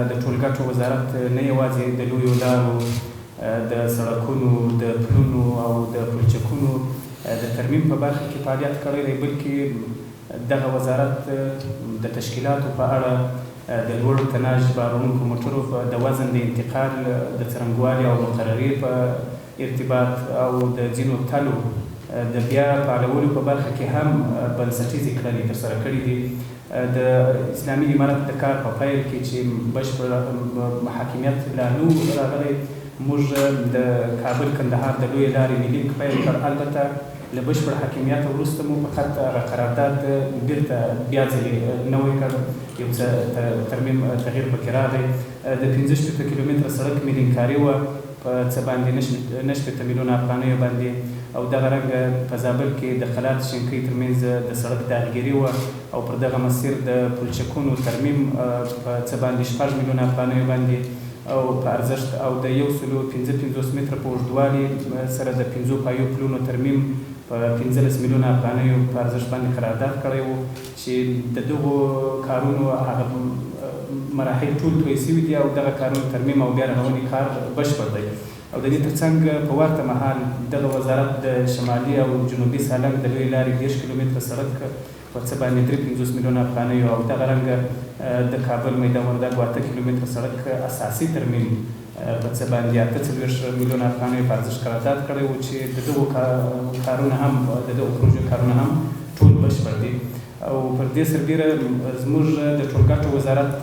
د ټولګټو وزارت نه یوازې د لویو لارو د سړکونو د پلونو او د پلچکونو د ترمیم په برخه کې فعالیت کړی دی، بلکې دغه وزارت د تشکیلاتو په اړه د لوړ تناژ بارونکو موټرو د وزن د انتقال د څرنګوالي او مقررې په ارتباط او د ځینو تلو د بیا فعالولو په برخه کې هم بنسټیزې کړنې ترسره کړي دي. د اسلامي امارت د کار په پیل کې چې بشپړ حاکمیت لا نو راغلی، موږ د کابل کندهار د لویې لارې لینک پیل کړ. البته له بشپړ حاکمیت وروسته مو فقط هغه قرارداد بیرته بیا ځلې نوی کړ، یو څه ترمیم تغییر پکې راغی. د 65 کیلومتره سړک میلینکاري وه په څه باندې 9 میلیونه افغانیو باندې، او دغه رنګه په زابل کې د قلات شینکۍ ترمنځ د سړک داغګیري وه، او پر دغه مسیر د پلچکونو ترمیم په څه باندې 6 میلیونه افغانیو باندې او په ارزښت، او د 155 متره په اوږدوالي سره د 5 پایو پلونو ترمیم په 15 میلیونه افغانیو په ارزښت باندې قرارداد کړی و، چې د دغو کارونو هغه مراحل ټول توی سوي دي، او دغه کارونو ترمیم او بیا رغونې کار بشپړ دی. او د دې ترڅنګ په ورته مهال دغه وزارت د شمالي او جنوبي سالنګ د لویې لارې 10 کیلومتره سړک په څه باندې 53 میلیونه افغانیو، او دغه رنګه د کابل میدان وردګ 8 کیلومتره سړک اساسي ترمیم په څه باندې 48 میلیونه افغانیو په ارزښت قرارداد کړی و، چې د دغو کارونه هم د دغو پروژو کارونه هم ټول بشپړ دي. او پر دې سربیره زموږ د ټولګټو وزارت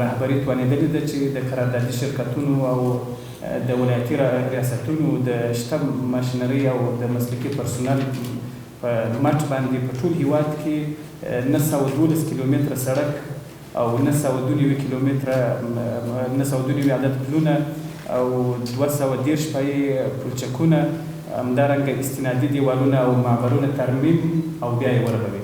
رهبري توانېدلې ده چې د قراردادي شرکتونو او د ولایتي ریاستونو د شته ماشینرۍ او د مسلکي پرسونل په مټ باندې په ټول هیواد کې 912 کیلومتره سړک او 902 کیلومتره 902 عدد پلونه او 230 پایې پلچکونه، همدارنګه استنادي دیوالونه او معبرونه ترمیم او بیا یې ورغوي.